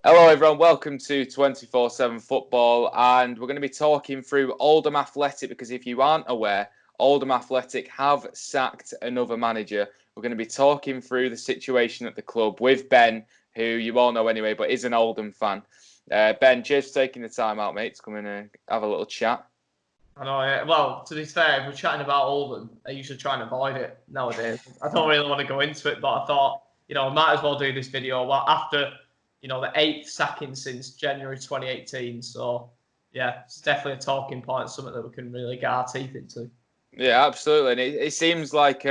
Hello everyone, welcome to 24/7 Football, and we're going to be talking through Oldham Athletic because if you aren't aware, Oldham Athletic have sacked another manager. We're going to be talking through the situation at the club with Ben, who you all know anyway, but is an Oldham fan. Ben, cheers for taking the time out, mate, to come in and have a little chat. I know, yeah. Well, to be fair, if we're chatting about Oldham, I usually try and avoid it nowadays. I don't really want to go into it, but I thought, I might as well do this video after, the 8th sacking since January 2018. So, yeah, it's definitely a talking point, something that we can really get our teeth into. Yeah, absolutely. And it seems like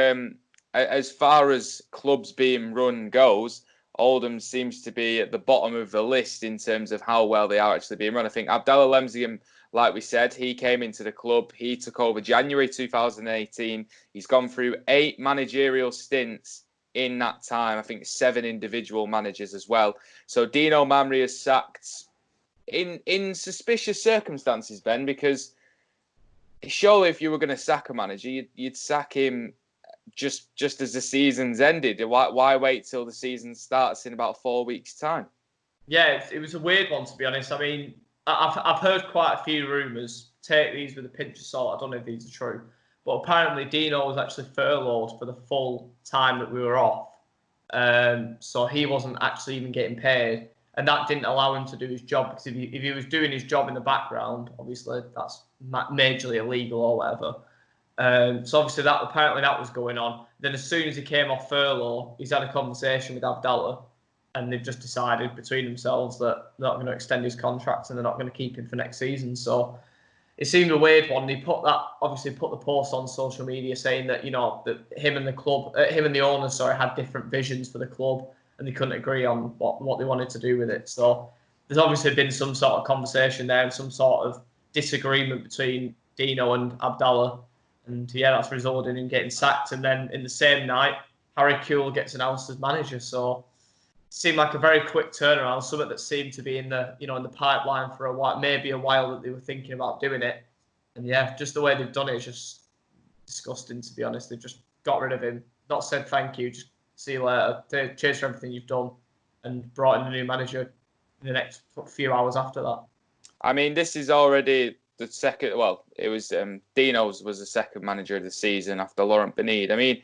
as far as clubs being run goes, Oldham seems to be at the bottom of the list in terms of how well they are actually being run. I think Abdallah Lemzigham, like we said, he came into the club. He took over January 2018. He's gone through 8 managerial stints in that time. I think 7 individual managers as well. So Dino Mamria sacked in suspicious circumstances, Ben, because surely if you were going to sack a manager, you'd sack him just as the season's ended. Why wait till the season starts in about 4 weeks' time? Yeah, it was a weird one, to be honest. I mean, I've heard quite a few rumours. Take these with a pinch of salt. I don't know if these are true. But apparently Dino was actually furloughed for the full time that we were off. So he wasn't actually even getting paid. And that didn't allow him to do his job, because if he was doing his job in the background, obviously that's majorly illegal or whatever. So obviously apparently that was going on. Then as soon as he came off furlough, he's had a conversation with Abdallah, and they've just decided between themselves that they're not going to extend his contract and they're not going to keep him for next season. So it seemed a weird one. He put the post on social media saying that that him and the owners had different visions for the club and they couldn't agree on what they wanted to do with it. So there's obviously been some sort of conversation there and some sort of disagreement between Dino and Abdallah, and yeah, that's resulted in him getting sacked. And then in the same night, Harry Kewell gets announced as manager. So it seemed like a very quick turnaround, something that seemed to be in the pipeline for a while, maybe a while, that they were thinking about doing it. And yeah, just the way they've done it is just disgusting, to be honest. They've just got rid of him, not said thank you, just see you later, cheers for everything you've done, and brought in a new manager in the next few hours after that. I mean, this is already the second. Well, it was Dino's was the second manager of the season after Laurent Benide. I mean,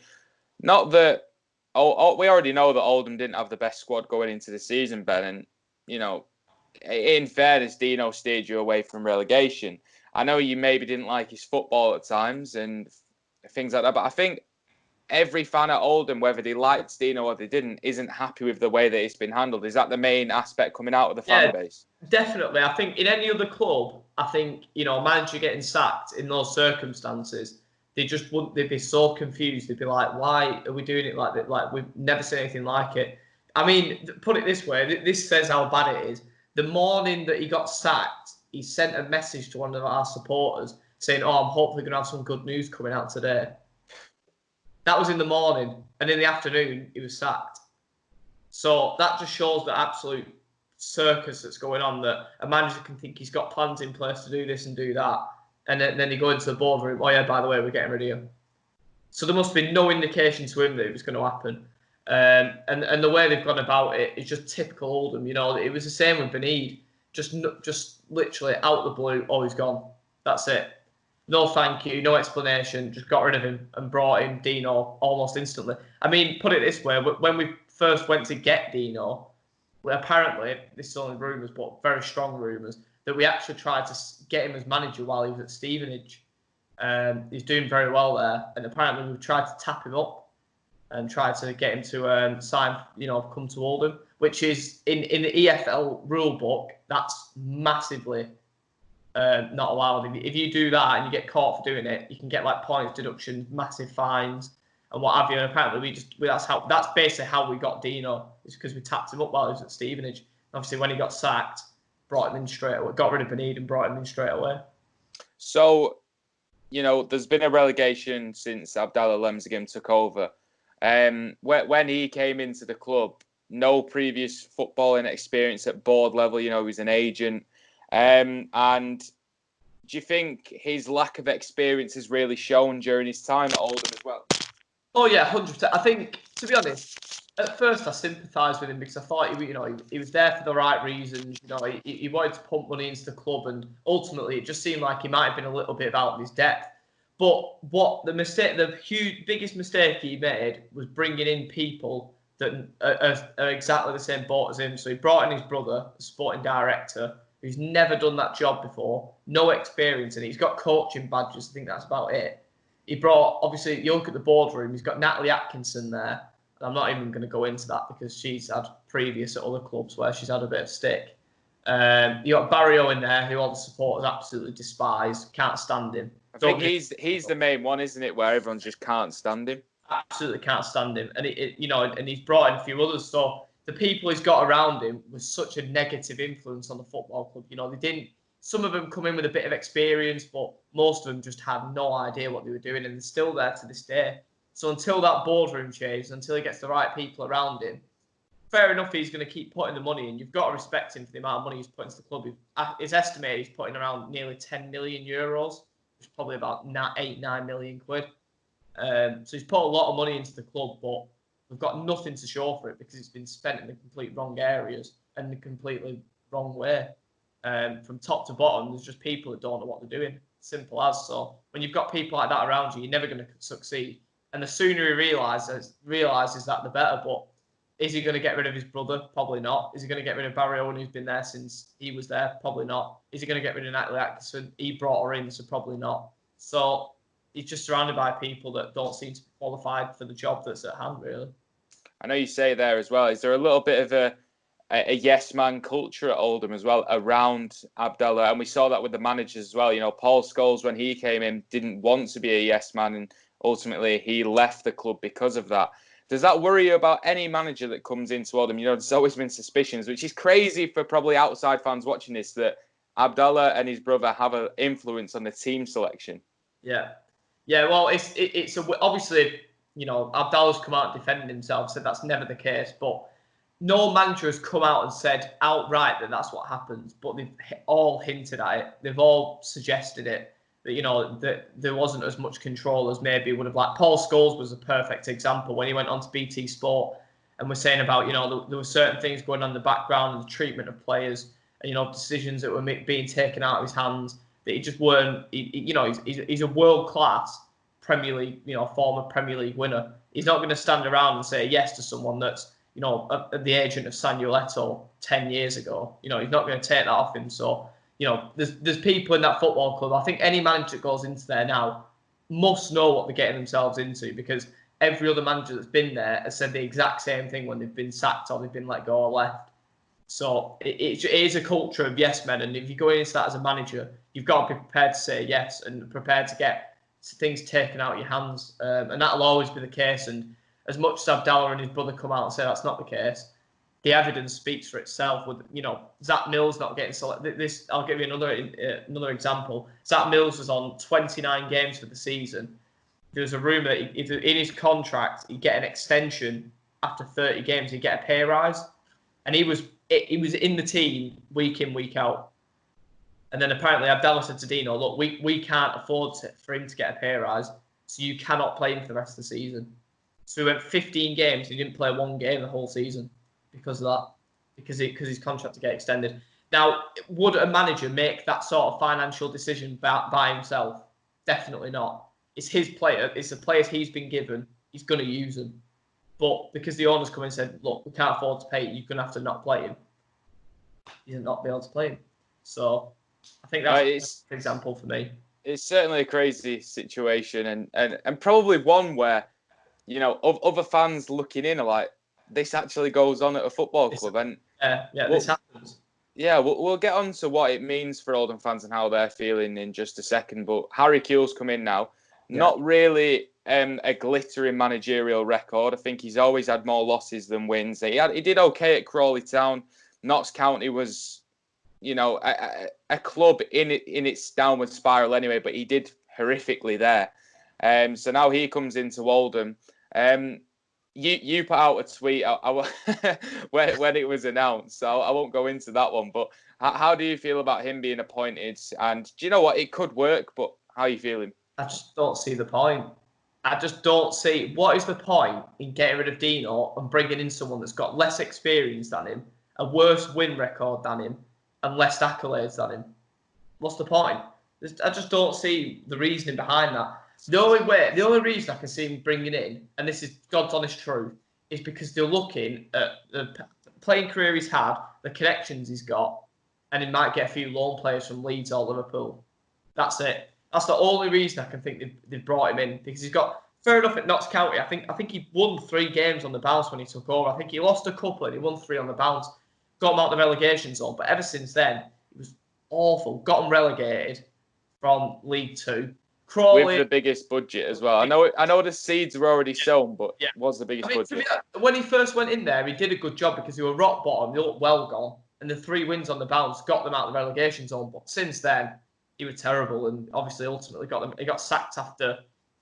not that. We already know that Oldham didn't have the best squad going into the season, Ben. And in fairness, Dino steered you away from relegation. I know you maybe didn't like his football at times and things like that, but I think every fan at Oldham, whether they liked Dino or they didn't, isn't happy with the way that it's been handled. Is that the main aspect coming out of the fan base? Definitely. I think in any other club, a manager getting sacked in those circumstances, they'd be so confused. They'd be like, why are we doing it like that? Like, we've never seen anything like it. I mean, put it this way, this says how bad it is. The morning that he got sacked, he sent a message to one of our supporters saying, I'm hopefully going to have some good news coming out today. That was in the morning, and in the afternoon, he was sacked. So that just shows the absolute circus that's going on, that a manager can think he's got plans in place to do this and do that, and then he go into the boardroom, oh yeah, by the way, we're getting rid of you. So there must be no indication to him that it was going to happen. And the way they've gone about it is just typical Oldham. It was the same with Benide. Just literally out the blue, oh, he's gone. That's it. No thank you, no explanation, just got rid of him and brought in Dino almost instantly. I mean, put it this way, when we first went to get Dino, apparently, this is only rumours, but very strong rumours, that we actually tried to get him as manager while he was at Stevenage. He's doing very well there, and apparently we tried to tap him up and tried to get him to sign, come to Oldham, which is in the EFL rule book, that's massively not allowed. If you do that and you get caught for doing it, you can get like points deductions, massive fines, and what have you. And apparently that's basically how we got Dino, is because we tapped him up while he was at Stevenage. And obviously, when he got sacked, brought him in straight away. Got rid of Benide and brought him in straight away. So, there's been a relegation since Abdallah Lemzigham took over. When he came into the club, no previous footballing experience at board level. He was an agent. And do you think his lack of experience has really shown during his time at Oldham as well? Oh yeah, 100%. I think, to be honest, at first I sympathised with him because I thought he was there for the right reasons. He wanted to pump money into the club, and ultimately it just seemed like he might have been a little bit out of his depth. But the biggest mistake he made was bringing in people that are exactly the same boat as him. So he brought in his brother, the sporting director, who's never done that job before, no experience in it. He's got coaching badges. I think that's about it. He brought, obviously, you look at the boardroom, he's got Natalie Atkinson there. And I'm not even going to go into that because she's had previous at other clubs where she's had a bit of stick. You got Barrio in there, who all the supporters absolutely despise, can't stand him. I think he's the main one, isn't it, where everyone just can't stand him? Absolutely can't stand him. And and he's brought in a few others. So the people he's got around him was such a negative influence on the football club. Some of them come in with a bit of experience, but most of them just had no idea what they were doing, and they're still there to this day. So until that boardroom changes, until he gets the right people around him, fair enough, he's going to keep putting the money in. You've got to respect him for the amount of money he's put into the club. It's estimated he's putting around nearly 10 million euros, which is probably about 9 million quid. So he's put a lot of money into the club, but we've got nothing to show for it because it's been spent in the complete wrong areas and the completely wrong way. From top to bottom, there's just people that don't know what they're doing. Simple as. So when you've got people like that around you, you're never going to succeed. And the sooner he realises that, the better. But is he going to get rid of his brother? Probably not. Is he going to get rid of Barrio, who's been there since he was there? Probably not. Is he going to get rid of Natalie Atkinson? He brought her in, so probably not. So he's just surrounded by people that don't seem to be qualified for the job that's at hand, really. I know you say there as well. Is there a little bit of a yes man culture at Oldham as well around Abdallah? And we saw that with the managers as well. Paul Scholes, when he came in, didn't want to be a yes man, and ultimately he left the club because of that. Does that worry you about any manager that comes into Oldham? There's always been suspicions, which is crazy for probably outside fans watching this, that Abdallah and his brother have an influence on the team selection. Yeah. Well, it's obviously, Abdallah's come out defending himself, said that's never the case, but no manager has come out and said outright that that's what happens, but they've all hinted at it. They've all suggested it, that, that there wasn't as much control as maybe would have liked. Paul Scholes was a perfect example when he went on to BT Sport and was saying about, there were certain things going on in the background and the treatment of players and, decisions that were being taken out of his hands that he just weren't, he's a world-class Premier League, former Premier League winner. He's not going to stand around and say yes to someone that's, the agent of Samuel Eto'o 10 years ago. He's not going to take that off him. So, there's people in that football club. I think any manager that goes into there now must know what they're getting themselves into, because every other manager that's been there has said the exact same thing when they've been sacked or they've been let go or left. So it is a culture of yes men, and if you go into that as a manager, you've got to be prepared to say yes and prepared to get things taken out of your hands, and that'll always be the case. And as much as Abdallah and his brother come out and say that's not the case, the evidence speaks for itself. With Zach Mills not getting selected. I'll give you another example. Zach Mills was on 29 games for the season. There was a rumour that in his contract he'd get an extension after 30 games. He'd get a pay rise, and he was in the team week in, week out. And then apparently Abdallah said to Dino, look, we can't afford for him to get a pay rise, so you cannot play him for the rest of the season. So he went 15 games. He didn't play one game the whole season because of that, because his contract to get extended. Now, would a manager make that sort of financial decision by himself? Definitely not. It's his player. It's the players he's been given. He's going to use them. But because the owners come in and said, look, we can't afford to pay you, you're going to have to not play him. He'll not be able to play him. So I think that's an example for me. It's certainly a crazy situation, and probably one where, other fans looking in are like, this actually goes on at a football club. And this happens. Yeah, we'll get on to what it means for Oldham fans and how they're feeling in just a second. But Harry Kewell's come in now. Yeah. Not really a glittering managerial record. I think he's always had more losses than wins. He did okay at Crawley Town. Notts County was, a club in its downward spiral anyway, but he did horrifically there. So now he comes into Oldham. You put out a tweet when it was announced, so I won't go into that one. But how do you feel about him being appointed? And do you know what? It could work, but how are you feeling? I just don't see the point. I just don't see what is the point in getting rid of Dino and bringing in someone that's got less experience than him, a worse win record than him, and less accolades than him. What's the point? I just don't see the reasoning behind that. The only reason I can see him bringing in, and this is God's honest truth, is because they're looking at the playing career he's had, the connections he's got, and he might get a few loan players from Leeds or Liverpool. That's it. That's the only reason I can think they've brought him in, because he's got, fair enough at Notts County. I think he won 3 games on the bounce when he took over. I think he lost a couple and he won 3 on the bounce. Got him out the relegation zone, but ever since then, it was awful. Got him relegated from League Two. Crawley, with the biggest budget as well. I know the seeds were already sown, but was the biggest budget. When he first went in there, he did a good job because he were rock bottom. They looked well gone, and the 3 wins on the bounce got them out of the relegation zone. But since then, he was terrible, and obviously ultimately got them. He got sacked after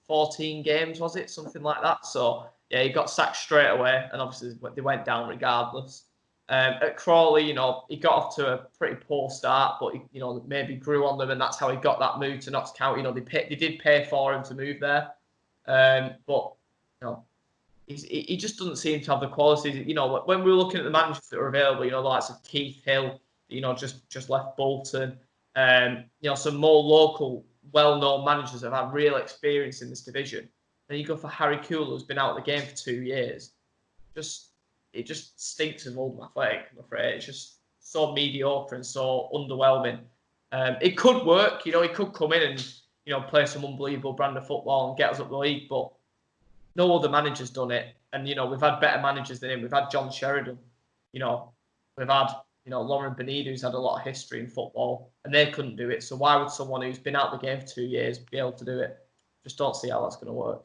14 games, was it? Something like that. So yeah, he got sacked straight away, and obviously they went down regardless. At Crawley, he got off to a pretty poor start, but he, maybe grew on them, and that's how he got that move to Notts County. They did pay for him to move there, but he just doesn't seem to have the qualities. When we were looking at the managers that are available, the likes of Keith Hill, just left Bolton, some more local, well-known managers that have had real experience in this division. Then you go for Harry Kewell, who's been out of the game for 2 years. It just stinks of Oldham Athletic, I'm afraid. It's just so mediocre and so underwhelming. It could work, he could come in and, play some unbelievable brand of football and get us up the league, but no other manager's done it. And, we've had better managers than him. We've had John Sheridan, we've had, Lauren Benida, who's had a lot of history in football, and they couldn't do it. So why would someone who's been out of the game for 2 years be able to do it? Just don't see how that's going to work.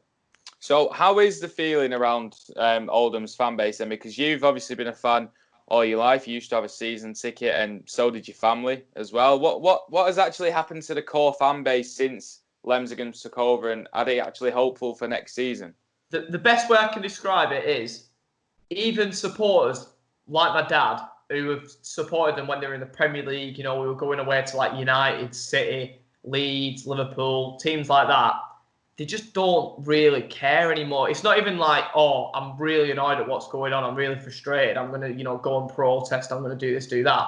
So how is the feeling around Oldham's fan base then? Because you've obviously been a fan all your life. You used to have a season ticket, and so did your family as well. What has actually happened to the core fan base since Lemsagans took over, and are they actually hopeful for next season? The best way I can describe it is even supporters like my dad, who have supported them when they were in the Premier League, we were going away to like United, City, Leeds, Liverpool, teams like that. They just don't really care anymore. It's not even like, oh, I'm really annoyed at what's going on. I'm really frustrated. I'm going to, go and protest. I'm going to do this, do that.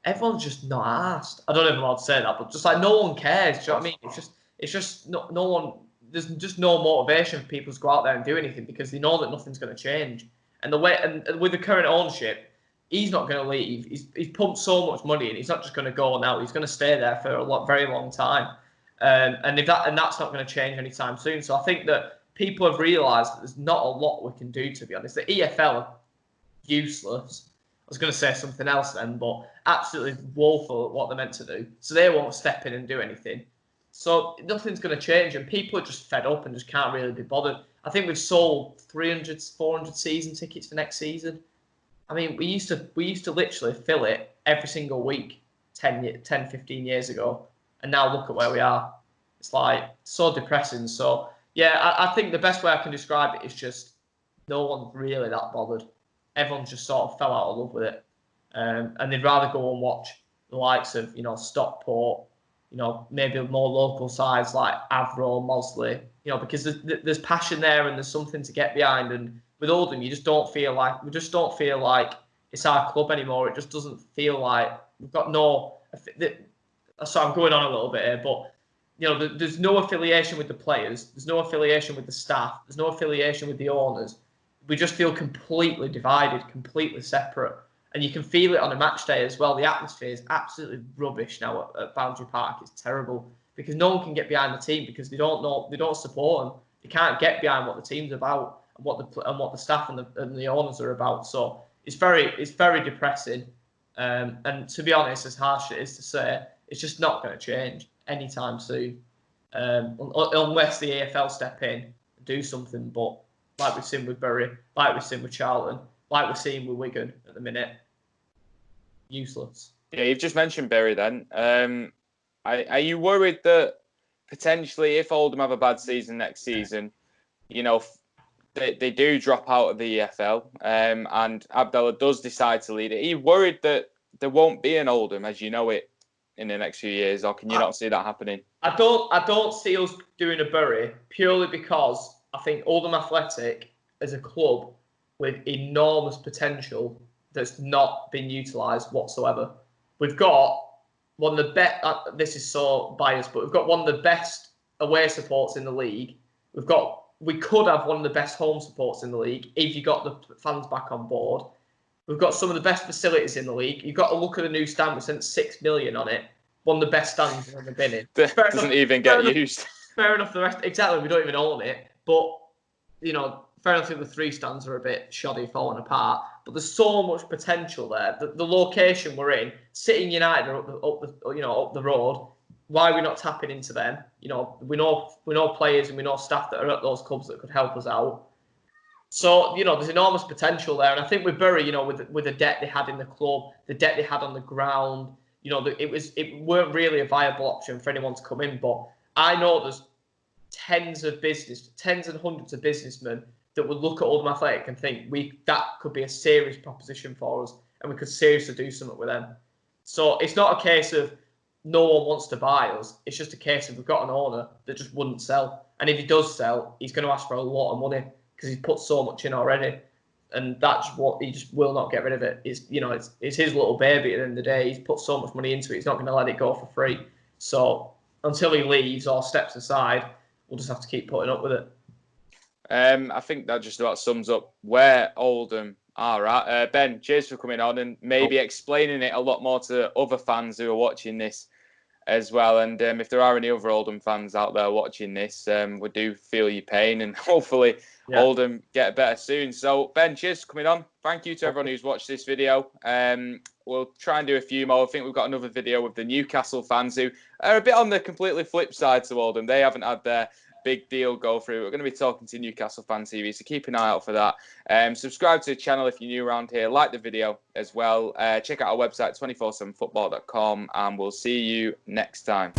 Everyone's just not asked. I don't know if I'm allowed to say that, but just like no one cares. Do you know what I mean? It's just no one. There's just no motivation for people to go out there and do anything because they know that nothing's going to change. And with the current ownership, he's not going to leave. He's pumped so much money, and he's not just going to go now. He's going to stay there for a very long time. And that's not going to change anytime soon. So I think that people have realised that there's not a lot we can do, to be honest. The EFL are useless. I was going to say something else then, but absolutely woeful at what they're meant to do. So they won't step in and do anything. So nothing's going to change, and people are just fed up and just can't really be bothered. I think we've sold 300, 400 season tickets for next season. I mean, we used to literally fill it every single week 10, 15 years ago. And now look at where we are. It's like so depressing. So yeah, I think the best way I can describe it is just no one's really that bothered. Everyone's just sort of fell out of love with it, and they'd rather go and watch the likes of Stockport, maybe more local sides like Avro, Mosley, because there's passion there and there's something to get behind. And with Oldham, we just don't feel like it's our club anymore. It just doesn't feel like we've got no. So I'm going on a little bit here, but there's no affiliation with the players. There's no affiliation with the staff. There's no affiliation with the owners. We just feel completely divided, completely separate. And you can feel it on a match day as well. The atmosphere is absolutely rubbish now at Boundary Park. It's terrible because no one can get behind the team because they don't support them. They can't get behind what the team's about and what the staff and the owners are about. So it's very depressing. And to be honest, as harsh as it is to say, it's just not going to change anytime soon, unless the AFL step in and do something. But like we've seen with Bury, like we've seen with Charlton, like we're seeing with Wigan at the minute, useless. Yeah, you've just mentioned Bury then. Are you worried that potentially if Oldham have a bad season next season, they do drop out of the EFL and Abdallah does decide to lead it? Are you worried that there won't be an Oldham as you know it in the next few years, or can you not see that happening? I don't see us doing a Bury purely because I think Oldham Athletic as a club with enormous potential that's not been utilised whatsoever. We've got one of the best. This is so biased, but we've got one of the best away supports in the league. We could have one of the best home supports in the league if you got the fans back on board. We've got some of the best facilities in the league. You've got to look at the new stand. We spent $6 million on it. One of the best stands we've ever been in. Doesn't even get used. Fair enough. The rest, exactly. We don't even own it. But, you know, fair enough. The 3 stands are a bit shoddy, falling apart. But there's so much potential there. The location we're in, City United are up the road. Why are we not tapping into them? You know, we know players and we know staff that are at those clubs that could help us out. So, you know, there's enormous potential there. And I think with Bury, you know, with the debt they had in the club, the debt they had on the ground, you know, it weren't really a viable option for anyone to come in. But I know there's tens and hundreds of businessmen that would look at Oldham Athletic and think that could be a serious proposition for us and we could seriously do something with them. So it's not a case of no one wants to buy us. It's just a case of we've got an owner that just wouldn't sell. And if he does sell, he's going to ask for a lot of money because he's put so much in already. And that's what he just will not get rid of it. It's his little baby at the end of the day. He's put so much money into it. He's not going to let it go for free. So until he leaves or steps aside, we'll just have to keep putting up with it. I think that just about sums up where Oldham are at. Ben, cheers for coming on and maybe explaining it a lot more to other fans who are watching this as well. And if there are any other Oldham fans out there watching this, we do feel your pain and hopefully Oldham get better soon. So Ben, cheers for coming on. Thank you to everyone who's watched this video. We'll try and do a few more. I think we've got another video with the Newcastle fans who are a bit on the completely flip side to Oldham. They haven't had their big deal go through. We're going to be talking to Newcastle Fan TV, so keep an eye out for that. Subscribe to the channel if you're new around here. Like the video as well. Check out our website, 247football.com, and we'll see you next time.